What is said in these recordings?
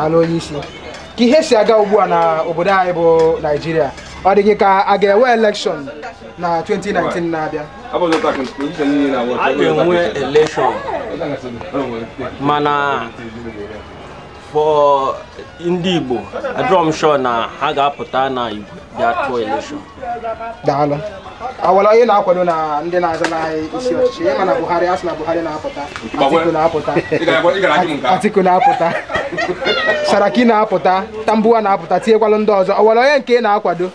daalụ onye isi ka ihe si aga ugbu a na obodo anyị bụ Nigeria ọ dị gị ka a ga-enwe election na 2019 na-abịa a ga-enwe election mana for ndị Igbo I'm sure na ha ga-apụta na Igbo bịa tụọ election. Daalụ. Awala onye na-akwado na ndị na-aza na isi ọchịchị mana Buhari asị na Buhari na-apụta, Atiku na-apụta, Saraki na-apụta, Tambuwa na-apụta, tinyekwalụ ndị ọzọ. Awala onye nke na-akwado?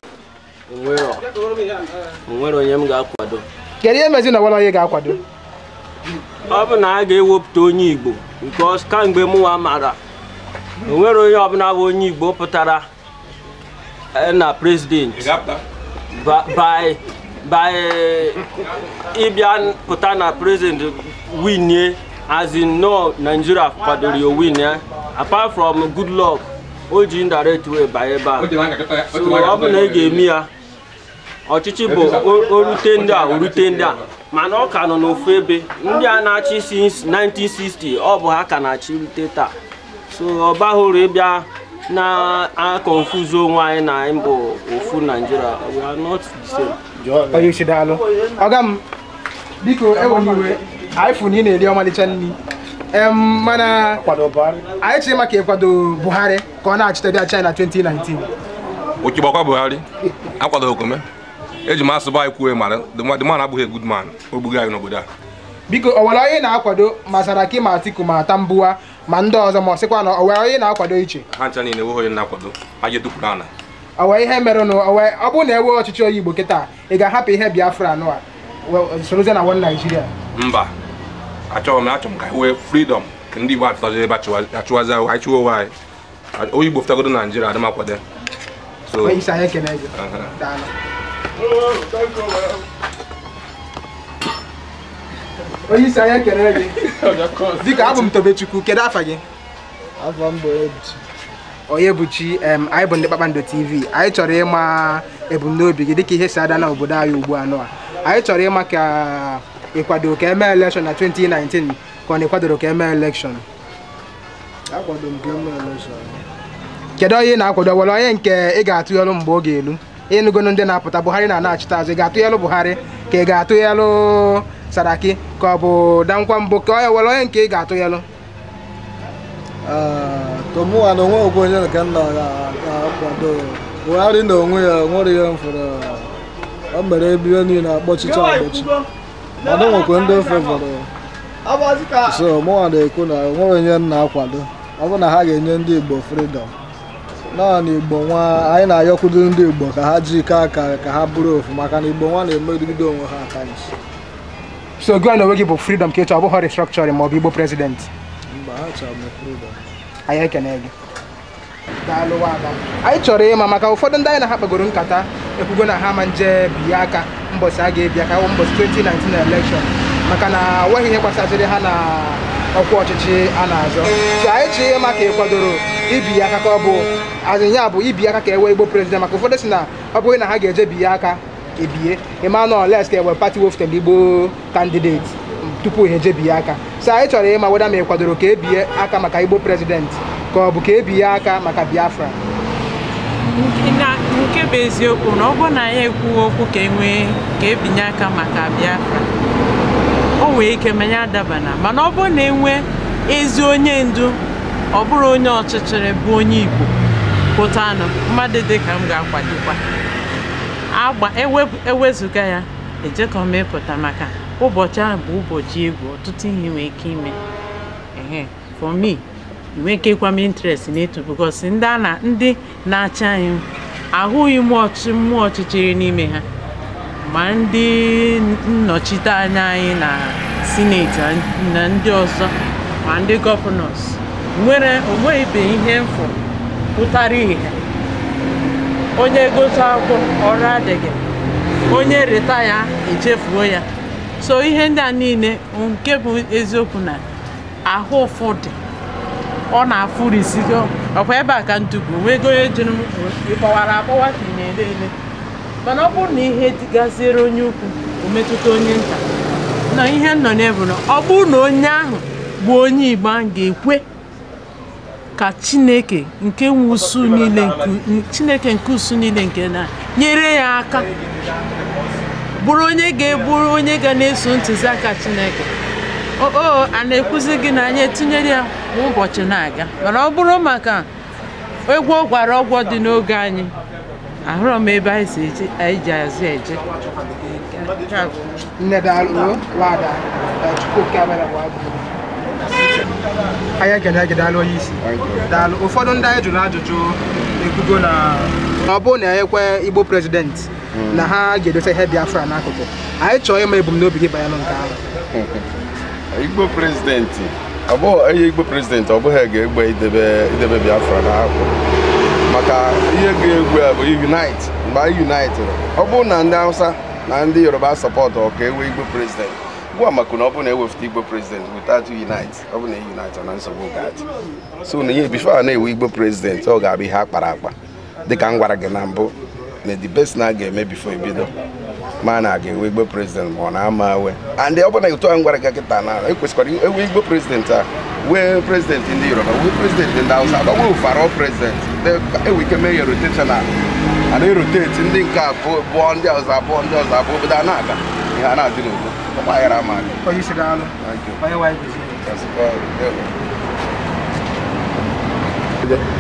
Onwere onye m ga-akwado. Kedu ihe mezi na awala onye ga-akwado? Ọ bụ na a ga-ewepụta onye Igbo because kamgbe mụnwa mara onwere onye ọbụla bụ onye Igbo pụtara na president by ịbịa pụta na president win as in no Nigeria kwadoro ya win apart from good luck o ji indirect way by ebe a so ọ bụ na ị ga-eme ya ọchịchị bụ orute ndị a mana ọ ka nọ n'ofu ebe ndị a na-achị since 1960 ọ bụ ha ka na-achị rute taa so ọ bahụrụ ịbịa na confuse onwe anyị na anyị bụ ofu Nigeria we are not the same. Onye isi daalụ. Ọga m biko eweniwe anyị fụ na ị na-eri ọmalịcha nri mana anyị chịrị maka ịkwado Buhari ka ọ na-achịte bịa China 2019. Okibakwa Buhari akwado okome eji m asụba anyị kwuo mara the man abụghị a good man o gbughị anyị n'obodo a. Biko o nwere onye na-akwado ma Saraki ma Atiku ma Tambuwa ma ndị ọzọ ma ọ sịkwa na o nwere onye na-akwado iche ha ncha niile enweghị onye na-akwado aje dupụrụ ana o nwere ihe mere na ọ bụrụ na ewe ọchịchị onye Igbo kịta ị ga-ahapụ ihe Biafra anụ a sorozie na one Nigeria? Mba, achọrọ m ka nwee freedom ka ndị Igbo atụtazi ebe achụwazi anyị chụwa onwe anyị onye Igbo fụtagodo na Nigeria adị m akwado so onye isi anyị ekene gị. Onye isi anyị ekele gị. Dịka abụ m Tobechukwu, kedu afa gị? Afa m bụ Ebuchi. Onyebuchi, anyị bụ ndị Kpakpando TV. Anyị chọrọ ịma ebumnobi gị dịka ihe si ada na obodo anyị ugbu a nọ. Anyị chọrọ ịma ka ịkwado ka eme election na 2019 ka ọ na-ekwadoro ka eme election. Akwado m ka eme election. Kedu onye na-akwado? Were onye nke ị ga-atụnyelụ mgbe ọ ga-elu? Ịnụgono ndị na-apụta Buhari na-achịta azụ, ị ga-atụnyelụ Buhari ka ị ga-atụnyelụ Saraki ka ọ bụ dankwa mbụ ka ọ were onye nke ị ga-atụnyelụ? Tomuwa na onwe okwu onye nke nna ga-akwado Buhari na onwe ya nwere ihe mfụrụ o mere ebe niile akpọchicha agbochi mana nwekwa ndị ofe fọrọ so mụnwa na-ekwu na nwere onye na-akwado ọ bụ na ha ga-enye ndị Igbo freedom naanị Igbo nwa anyị na-ayọkwudo ndị Igbo ka ha ji ike aka ka ha bụrụ ofu maka na Igbo nwa na-emegide onwe ha aka nchi. So gị na onwe gị bụ freedom ka ị chọọ ọ bụghị restructuring ma ọ bụ Igbo president? Mba, ha chọrọ m freedom. Anyị ekene gị. Daalụ Wada. Anyị chọrọ ịma maka ụfọdụ ndị anyị na ha kpagoro nkata ekwugo na ha ma nje biya aka mbọsị a ga-ebi aka mbọsị 2019 election maka na nweghị ihe gbasaziri ha na ọkwa ọchịchị a na-azọ. So anyị chọrọ ịma ka ị kwadoro ibi aka ka ọ bụ azịnya bụ ibi aka ka ewe Igbo president maka ụfọdụ si na ọ bụghị na ha ga-eje biya aka ebie Emmanuel les ka ewe party weftem Igbo candidate tupu ha eje biya aka. So anyị chọrọ ịma weda ma ị kwadoro ka ebie aka maka Igbo president ka ọ bụ ka ebie aka maka Biafra. Nke bụ eziokwu na ọ bụ na ya ekwughị okwu ka enwee ka ebinye aka maka Biafra o nwee ike ma ya adabana mana ọ bụ na enwe ezi onye ndu ọ bụrụ onye ọchịchịrị bụ onye Igbo pụtanụ mmadụ dị ka m ga-akwadokwa ewezụga ya ejekọ m ịpụta maka ụbọchị ahụ bụ ụbọchị egwu ọtụtụ ihe nwere ike ime for me inwe ike ịkwa m interest n'etu because ndị na-achị anyị ahụghị mmụọ ọchịchịrị n'ime ha ma ndị nnọchite anya anyị na sineti na ndị ọzọ ma ndị gọvanọs onwe ibe ihe mfụ pụtara ihe onye gote akwụkwọ ọrụ adịghị onye reta ya echefuo ya so ihe ndị a niile nke bụ eziokwu na ahụ ụfọdụ ọ na-afụrisi ọkwa ebe a ka ntụpụ nwego onye jiri ịkpọwara akpọwa ka ị na-ele mana ọ bụrụ na ihe dịgaziri onye ukwu ometụta onye nta na ihe nọ n'ebu na ọ bụrụ na onye ahụ bụ onye Igbo ga-ekwe ka Chineke nke usu niile Chineke nke usu niile nke na nyere ya aka bụrụ onye ga na-eso ntụziaka Chineke. A na-ekwuzi gị na anyị etinyere ya ụbọchị na-aga, mana ọ bụrụ maka egwu ọ gwara ọgwọ dị n'oge anyị, ahụrụ m ebe anyị ji azụ eje. Nne daalụ wada Chukwu kamera anyị ekene daalụ onye isi. Daalụ. Ụfọdụ ndị anyị jụrụ ajụjụ ekwugo na ọ bụrụ na ekwe Igbo president na ha ga-edosa ihe Biafra n'akụkụ. Anyị chọọ ịma ebumnobi gị banyere nke ahụ. Igbo presidenti ọ bụghị Igbo presidenti ọ bụghị ga-egbe idebe Biafra n'akụkụ, maka ihe ga-egwe bụ unite. Mgbe anyị unite ọ bụrụ na ndị Hausa na ndị Yoruba sọpọtụ ọka ewe Igbo president gwa maka na ọ bụ na ewefute Igbo president without unite, ọ bụ na unite na nsogbu ga-adị. So na ihe before na-ewe Igbo president ọ ga-abụ ihe akpara akpa dịka m gwara gị na mbụ na the best na ga-eme before ebido ma na ga-ewe Igbo president ma ọ na-ama awe and ọ bụ na etu m gwara gị kịta na ekwesịkwara ewe Igbo president a wee president ndị Yoruba wee president ndị Hausa agbanwe ụfara president ewe ike mee ya rotation a na-erotate ndị nke abụọ ndị ọzọ abụọ obodo a na-aga ihe a na-adị n'ugbo ọgbaghara amaghị. Onye isi daalụ.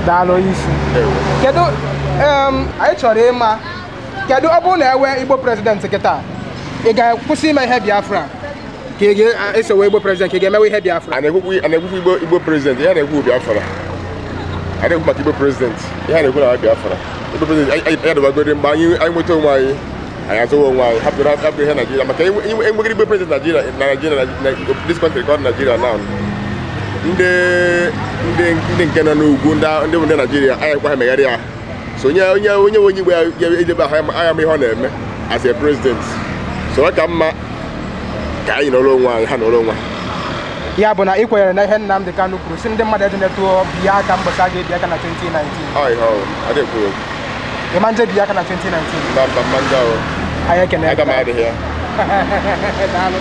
Daalụ onye isi. Kedu anyị chọrọ ịma kedu ọ bụrụ na ewe Igbo president kịta ị ga-akwụsị ime ihe Biafra ka ị ga-esowe Igbo president ka ị ga-emewe ihe Biafra? A na-ekwukwu Igbo president ya na-ekwu Biafra. A na-ekwu maka Igbo president ya na-ekwu na Biafra. Igbo president ya dọbagoro mgbe anyị nweta onwe anyị azụwa onwe anyị hapụrụ ihe Nigeria maka enweghị Igbo president na Nigeria na this country called Nigeria now. Ndị nke nọ n'ugwu ndị bụ ndị Nigeria anyị kwa ha megharị ya. So onye Igbo ya edebe agha ma ihe ọ na-eme as a president. So ọ ka mma ka anyị nọrọ onwe anyị ha nọrọ onwe ya bụ na ị kwenyere na ihe Nnamdi Kanu kwuru si ndị mmadụ edenetu biya aka mbọsị a ga-ebi aka na 2019. Ịma nje biya aka na 2019. Anyị ekene aga m adịghị ya. Daalụ.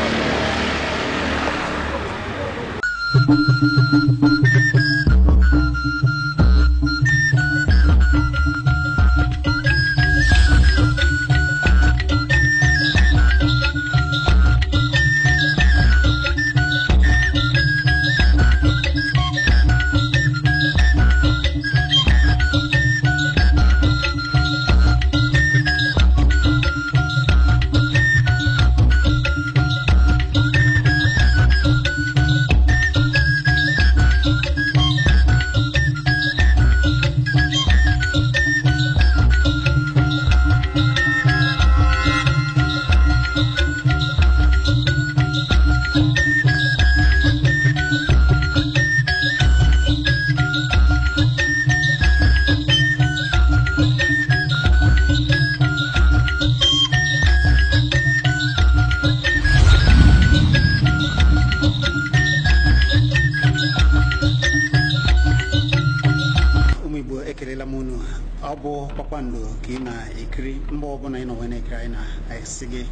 ọ bụ Kpakpando ka ị na-ekiri mgbe ọbụla ị nọ wee na-ekiri anyị na-asị gị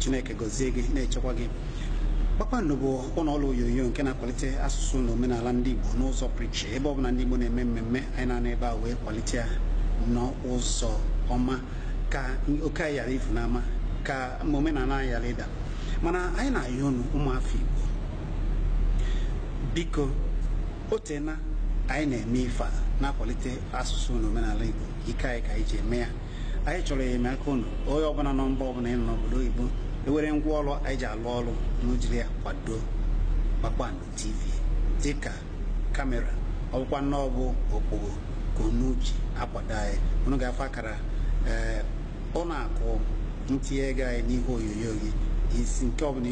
Chineke gọzie gị na-echekwa gị. Kpakpando bụ ụlọ ọrụ onyonyo nke na-akwalite asụsụ na omenala ndị Igbo n'ụzọ pụrụ iche. Ebe ọbụla ndị Igbo na-eme mmemme anyị na-anọ ebe a wee kwalite ya n'ụzọ ọma ka oke anyị ghara ifu n'ama ka omenala anyị ghara ịda. Mana anyị na-ayọ unu ụmụafọ Igbo biko otena anyị na-eme ife a na-akwalite asụsụ na omenala Igbo ike anyị ka anyị ji eme ya. Anyị chọrọ enyemaka unu onye ọbụla nọ mba ọbụla ịnọ n'obodo Igbo ewere ngwa ọrụ anyị ji alụ ọrụ n'ojiri ya kwado Kpakpando TV dịka kamera ọbụkwa nnọọ okpogho ka unu ji akwado anyị. Unu ga-afọ akara ụlọ akụ ntinye ego anyị n'ihe onyonyo gị isi nke ọbụla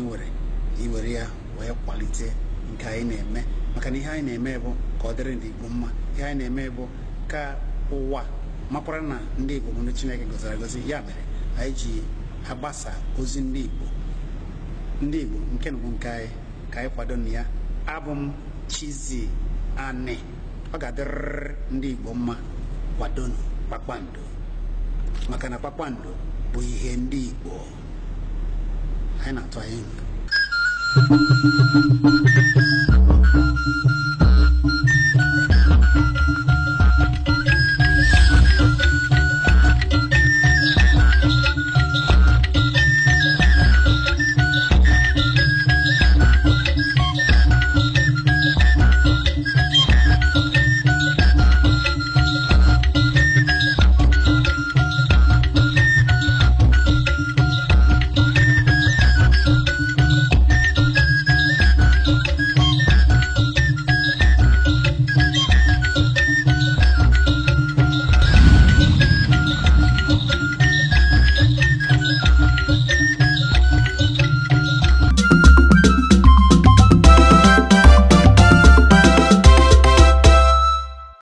ị were ya wee kwalite nke anyị na-eme maka na ihe anyị na-eme bụ ka ọ dịrị ndị Igbo mma. Ihe anyị na-eme bụ ka ụwa makwara na ndị Igbo bụ ndị Chineke gọziri agọzi. Ya mere anyị ji agbasa ozi ndị Igbo nke bụ nke anyị ka anyị kwado na ya. Abụ m Chizzy Ani. Ọ ga-adịrịrị ndị Igbo mma. Kwadonu Kpakpando maka na Kpakpando bụ ihe ndị Igbo. Anyị na-atụ anyị